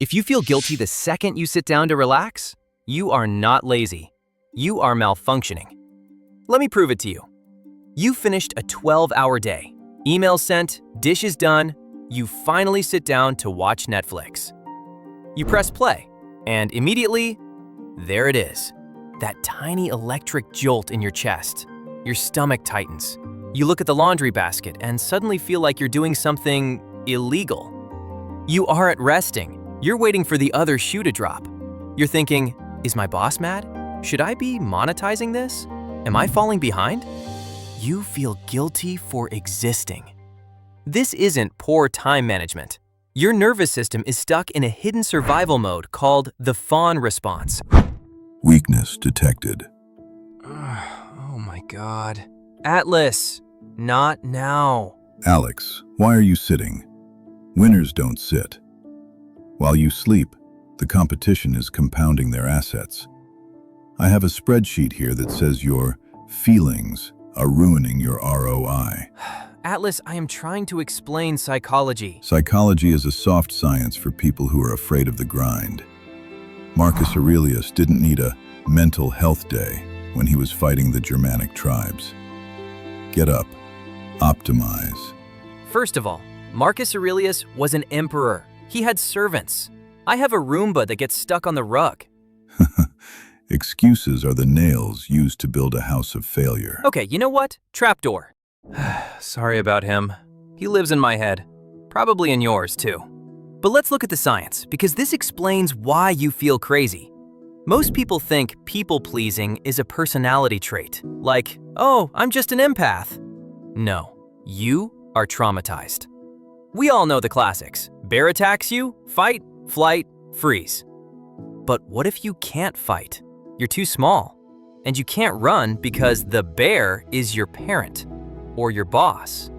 If you feel guilty the second you sit down to relax, you are not lazy. You are malfunctioning. Let me prove it to you. You finished a 12-hour day. Email sent, dishes done, you finally sit down to watch Netflix. You press play, and immediately, there it is. That tiny electric jolt in your chest. Your stomach tightens. You look at the laundry basket and suddenly feel like you're doing something illegal. You aren't resting. You're waiting for the other shoe to drop. You're thinking, is my boss mad? Should I be monetizing this? Am I falling behind? You feel guilty for existing. This isn't poor time management. Your nervous system is stuck in a hidden survival mode called the Fawn Response. Weakness detected. Oh my God. Atlas, not now. Alex, why are you sitting? Winners don't sit. While you sleep, the competition is compounding their assets. I have a spreadsheet here that says your feelings are ruining your ROI. Atlas, I am trying to explain psychology. Psychology is a soft science for people who are afraid of the grind. Marcus Aurelius didn't need a mental health day when he was fighting the Germanic tribes. Get up. Optimize. First of all, Marcus Aurelius was an emperor. He had servants. I have a Roomba that gets stuck on the rug. Excuses are the nails used to build a house of failure. Okay, you know what? Trapdoor. Sorry about him. He lives in my head. Probably in yours, too. But let's look at the science, because this explains why you feel crazy. Most people think people-pleasing is a personality trait, like, oh, I'm just an empath. No, you are traumatized. We all know the classics. Bear attacks you, fight, flight, freeze. But what if you can't fight? You're too small. And you can't run because the bear is your parent, or your boss,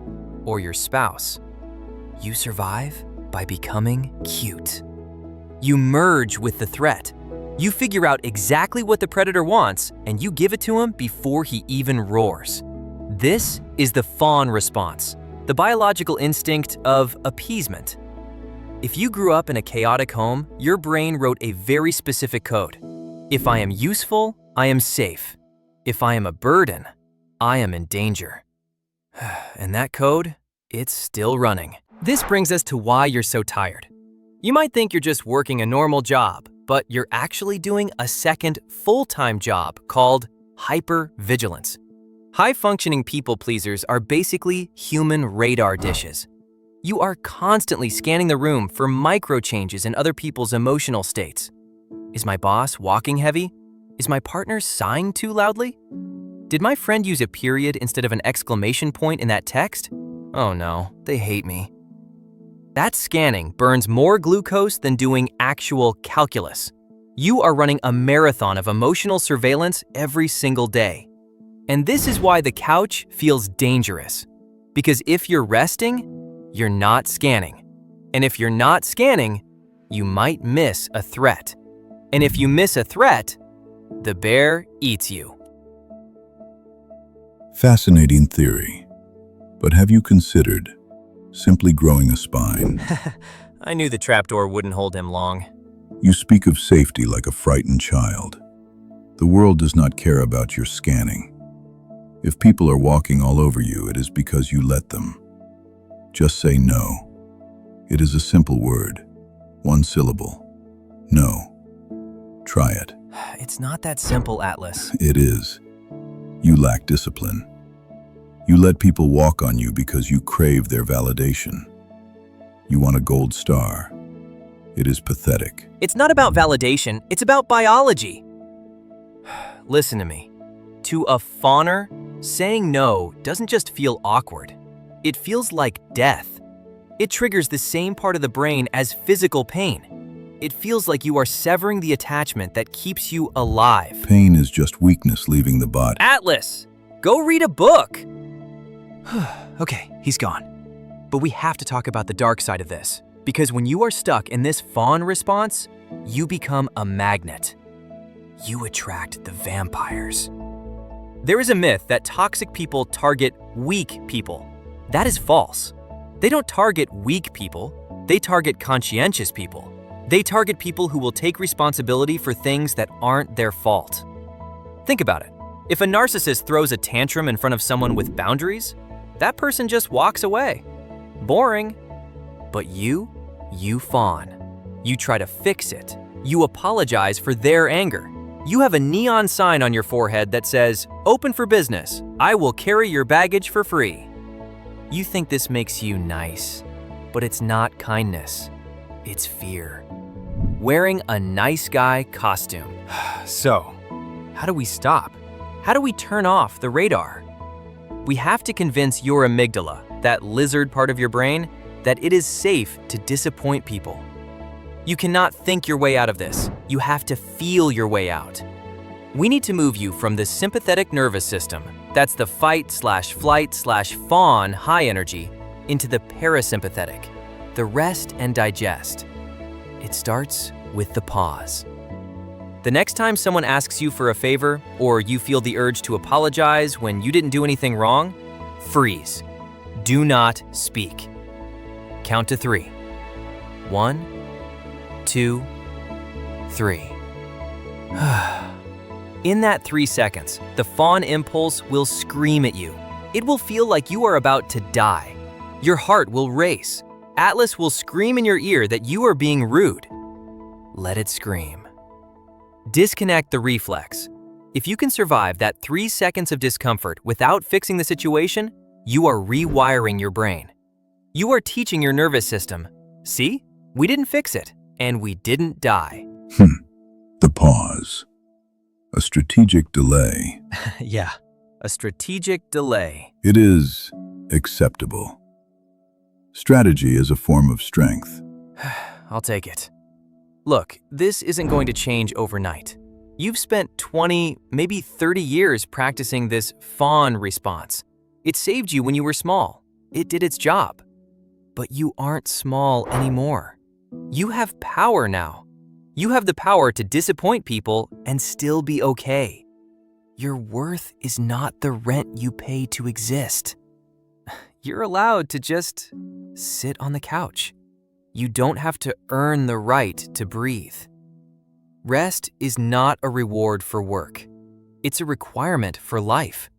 or your spouse. You survive by becoming cute. You merge with the threat. You figure out exactly what the predator wants, and you give it to him before he even roars. This is the Fawn Response, the biological instinct of appeasement. If you grew up in a chaotic home, your brain wrote a very specific code. If I am useful, I am safe. If I am a burden, I am in danger. And that code, it's still running. This brings us to why you're so tired. You might think you're just working a normal job, but you're actually doing a second full-time job called hypervigilance. High-functioning people-pleasers are basically human radar dishes. You are constantly scanning the room for micro-changes in other people's emotional states. Is my boss walking heavy? Is my partner sighing too loudly? Did my friend use a period instead of an exclamation point in that text? Oh no, they hate me. That scanning burns more glucose than doing actual calculus. You are running a marathon of emotional surveillance every single day. And this is why the couch feels dangerous. Because if you're resting, you're not scanning. And if you're not scanning, you might miss a threat. And if you miss a threat, the bear eats you. Fascinating theory. But have you considered simply growing a spine? I knew the trapdoor wouldn't hold him long. You speak of safety like a frightened child. The world does not care about your scanning. If people are walking all over you, it is because you let them. Just say no. It is a simple word. One syllable. No. Try it. It's not that simple, Atlas. It is. You lack discipline. You let people walk on you because you crave their validation. You want a gold star. It is pathetic. It's not about validation, it's about biology. Listen to me. To a fawner, saying no doesn't just feel awkward. It feels like death. It triggers the same part of the brain as physical pain. It feels like you are severing the attachment that keeps you alive. Pain is just weakness leaving the body. Atlas, go read a book. Okay, he's gone. But we have to talk about the dark side of this. Because when you are stuck in this fawn response, you become a magnet. You attract the vampires. There is a myth that toxic people target weak people. That is false. They don't target weak people, they target conscientious people. They target people who will take responsibility for things that aren't their fault. Think about it. If a narcissist throws a tantrum in front of someone with boundaries, that person just walks away. Boring. But you fawn. You try to fix it. You apologize for their anger. You have a neon sign on your forehead that says, "Open for business. I will carry your baggage for free." You think this makes you nice, but it's not kindness. It's fear. Wearing a nice guy costume. So, how do we stop? How do we turn off the radar? We have to convince your amygdala, that lizard part of your brain, that it is safe to disappoint people. You cannot think your way out of this. You have to feel your way out. We need to move you from the sympathetic nervous system, that's the fight/flight/fawn high energy, into the parasympathetic, the rest and digest. It starts with the pause. The next time someone asks you for a favor, or you feel the urge to apologize when you didn't do anything wrong, freeze. Do not speak. Count to 3. 1, 2, 3. In that 3 seconds, the fawn impulse will scream at you. It will feel like you are about to die. Your heart will race. Atlas will scream in your ear that you are being rude. Let it scream. Disconnect the reflex. If you can survive that 3 seconds of discomfort without fixing the situation, you are rewiring your brain. You are teaching your nervous system, see, we didn't fix it, and we didn't die. The pause. A strategic delay. Yeah, a strategic delay. It is acceptable. Strategy is a form of strength. I'll take it. Look, this isn't going to change overnight. You've spent 20, maybe 30 years practicing this fawn response. It saved you when you were small. It did its job. But you aren't small anymore. You have power now. You have the power to disappoint people and still be okay. Your worth is not the rent you pay to exist. You're allowed to just sit on the couch. You don't have to earn the right to breathe. Rest is not a reward for work. It's a requirement for life.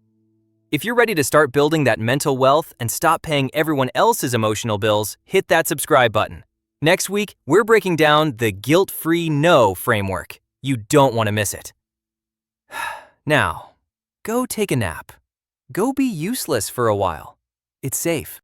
If you're ready to start building that mental wealth and stop paying everyone else's emotional bills, hit that subscribe button. Next week, we're breaking down the guilt-free no framework. You don't want to miss it. Now, go take a nap. Go be useless for a while. It's safe.